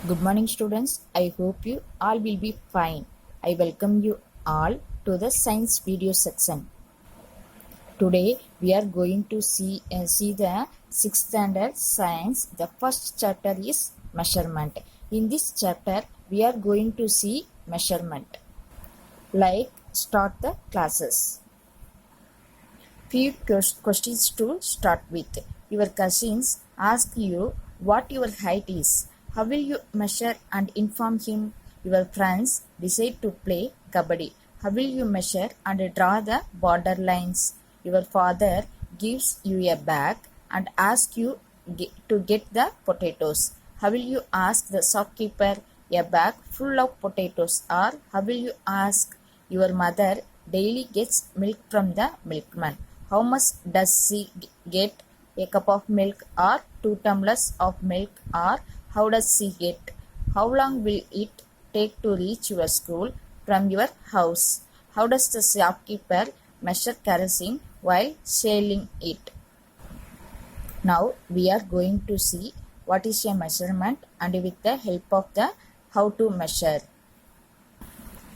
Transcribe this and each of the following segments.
Good morning, students. I hope you all will be fine. I welcome you all to the science video section. Today we are going to see the sixth standard science. The first chapter is measurement. In this chapter we are going to see measurement. Like start the classes. Few questions to start with. Your cousins ask you what your height is. How will you measure and inform him? Your friends decide to play kabaddi. How will you measure and draw the border lines? Your father gives you a bag and asks you to get the potatoes. How will you ask the shopkeeper a bag full of potatoes? Or how will you ask your mother daily gets milk from the milkman? How much does she get? A cup of milk or 2 tumblers of milk, or how does she get? How long will it take to reach your school from your house? How does the shopkeeper measure kerosene while selling it? Now we are going to see what is a measurement and with the help of the how to measure.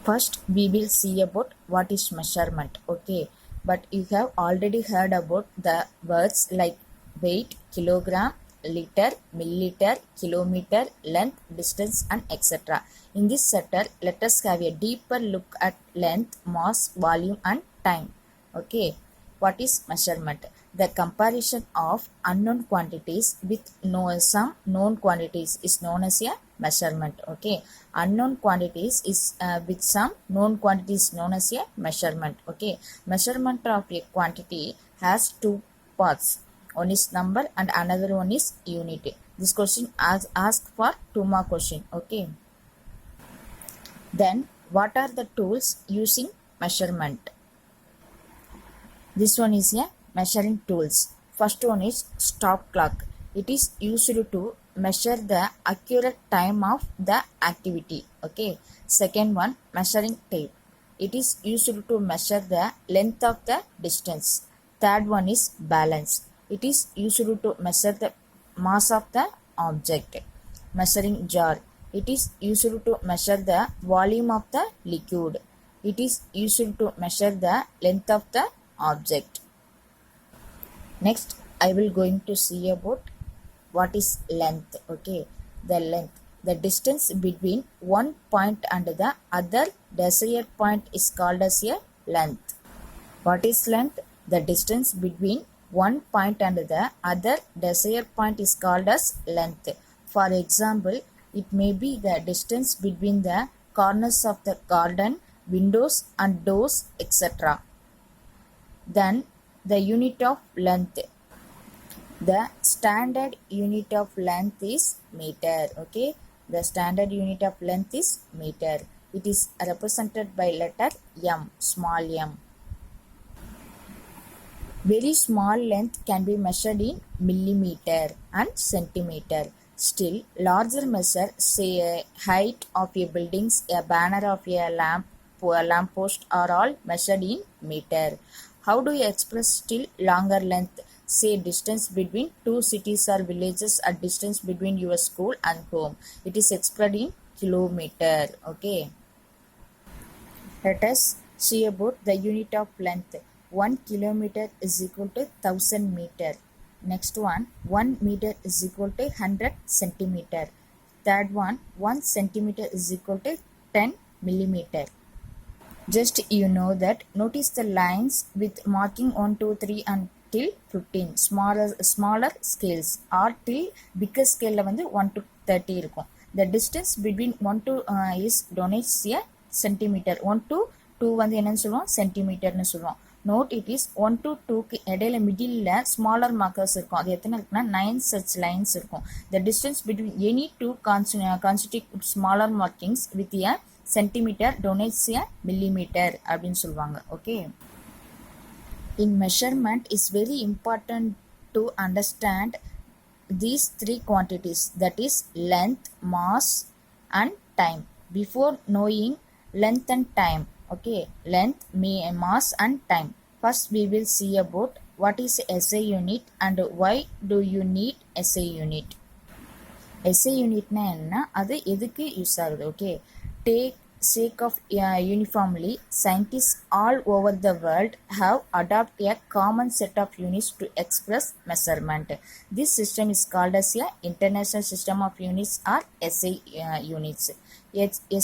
First we will see about what is measurement. Okay, but you have already heard about the words like weight, kilogram, liter, milliliter, kilometer, length, distance, and etc. In this chapter, let us have a deeper look at length, mass, volume, and time. Okay, what is measurement? The comparison of unknown quantities with some known quantities is known as a measurement. Okay, unknown quantities is with some known quantities known as a measurement. Okay, measurement of a quantity has two parts. One is number and another one is unit. This question ask for 2 mark question. Okay, then what are the tools using measurement? This one is a measuring tools. First one is stop clock. It is used to measure the accurate time of the activity. Okay. Second one, measuring tape. It is used to measure the length of the distance. Third one is balance. It is used to measure the mass of the object. Measuring jar. It is used to measure the volume of the liquid. It is used to measure the length of the object. Next I will going to see about what is length. Okay, the length, the distance between one point and the other desired point is called as a length. What is length? The distance between one point and the other desired point is called as length. For example, it may be the distance between the corners of the garden, windows and doors, etc. Then the unit of length. The standard unit of length is meter. Okay, the standard unit of length is meter. It is represented by letter m, small m. Very small length can be measured in millimeter and centimeter. Still, larger measure, say a height of a building, a banner of a lamppost are all measured in meter. How do you express still longer length? Say distance between two cities or villages or distance between your school and home. It is expressed in kilometer. Okay. Let us see about the unit of length. 1 kilometer is equal to 1000 meter. Next one, 1 meter is equal to 100 centimeter. Third one, 1 centimeter is equal to 10 millimeter. Just you know that, notice the lines with marking 1, 2, 3 until 15. Smaller scales or till bigger scale வந்து 1 to 30 இருக்கும். The distance between 1 to is denotes a centimeter. 1 to 2 வந்து என்னன்னு சொல்லுவோம், சென்டிமீட்டர்னு சொல்லுவோம். Note it is 1 to 2 இடையில middle smaller markers இருக்கும். அது எத்தனை இருக்குன்னா 9 such lines இருக்கும். The distance between any two constitute smaller markings with a centimeter denotes a millimeter அப்படின்னு சொல்லுவாங்க. Okay. In measurement is very important to understand these three quantities, that is length, mass and time, before knowing length and time. Okay, length, mass and time. First we will see about what is SI unit and why do you need SI unit. SI யூனிட்னா என்ன, அது எதுக்கு use ஆகுது? Okay, take sake of uniformly, scientists all over the world have adopted a common set of units to express measurement. This system is called as a International System of Units or SI units.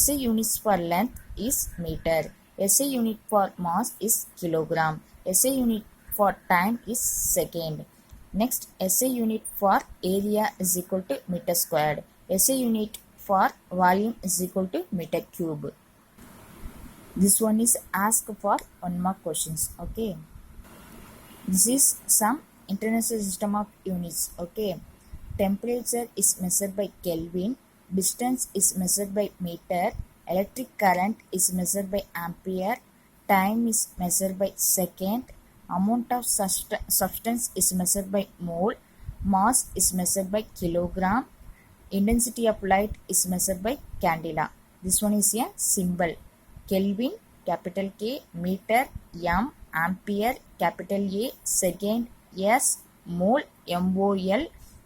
SI units for length is meter. SI unit for mass is kilogram. SI unit for time is second. Next, SI unit for area is equal to meter squared. SI unit for volume is equal to meter cube. This one is asked for 1 mark questions. Okay, this is some international system of units. Okay, temperature is measured by Kelvin, distance is measured by meter, electric current is measured by ampere, time is measured by second, amount of substance is measured by mole, mass is measured by kilogram, intensity of light is measured by candela. This one is a symbol. Kelvin, capital K, meter, M, ampere, capital A, second, S, mole, MOL,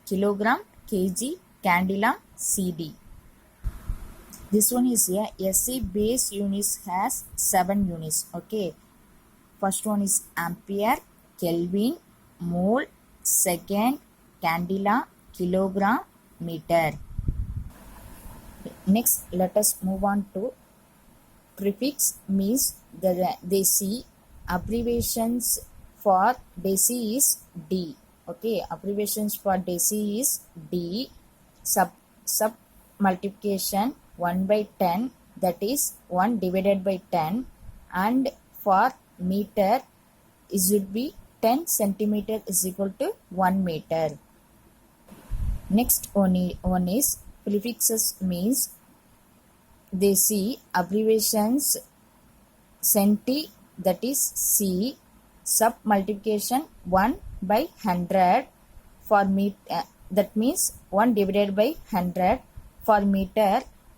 kilogram, kg, candela, CD. This one is a SI base units has 7 units. Okay, first one is ampere, Kelvin, mole, second, candela, kilogram, meter. Next, let us move on to prefix. Means that they see abbreviations for deci is D. Okay, abbreviations for deci is D. Sub multiplication 1 by 10, that is 1 divided by 10, and for meter it should be 10 centimeter is equal to 1 meter. Next one is prefixes. Means they see abbreviations centi, that is C, sub multiplication 1 by 100 for meter, that means 1 divided by 100, for meter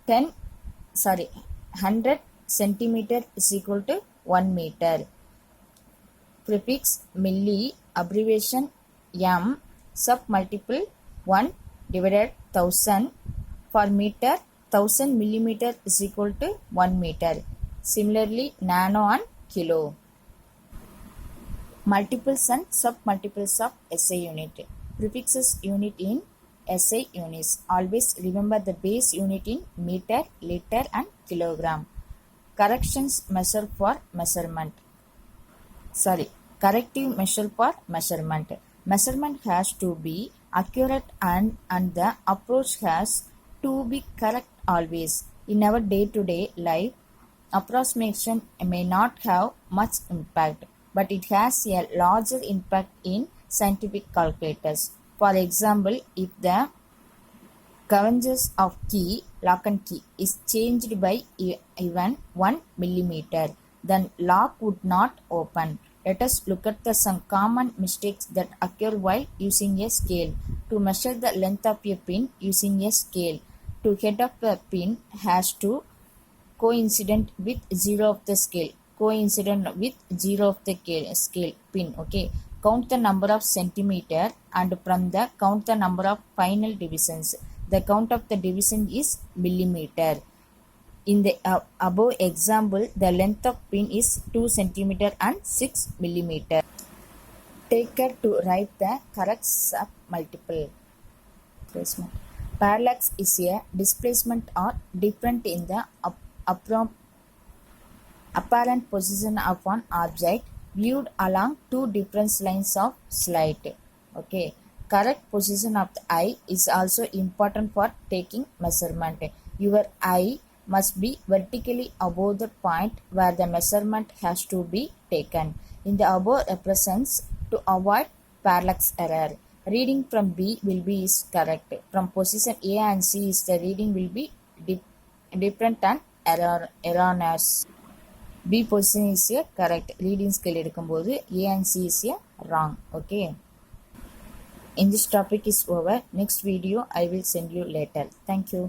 100 centimeter is equal to 1 meter. Prefix milli, abbreviation M, sub multiple 1 divided 1000, for meter 1000 millimeter is equal to 1 meter. Similarly, nano and kilo. Multiples and sub-multiples of SI unit. Prefixes unit in SI units. Always remember the base unit in meter, liter and kilogram. Corrections measure for measurement. Corrective measure for measurement. Measurement has to be accurate and the approach has to be correct always. In our day-to-day life, approximation may not have much impact, but it has a larger impact in scientific calculators. For example, if the convergence of key, lock and key, is changed by even 1 millimeter, then lock would not open. Let us look at some common mistakes that occur while using a scale. To measure the length of a pin using a scale, the head of the pin has to coincident with 0 of the scale. Coincident with 0 of the scale pin. Okay, count the number of centimeter and from the count the number of final divisions. The count of the division is millimeter. In the above example, the length of pin is 2 centimeter and 6 millimeter. Take care to write the correct sub multiple. Parallax is a displacement or difference in the apparent position of an object viewed along two different lines of sight. Okay, correct position of the eye is also important for taking measurement. Your eye must be vertically above the point where the measurement has to be taken. In the above represents to avoid parallax error. Reading from B will be is correct. From position A and C is the reading will be different and erroneous. B position is a correct. Reading scale எடுக்கும்போது A and C is a wrong. Okay. In this topic is over. Next video I will send you later. Thank you.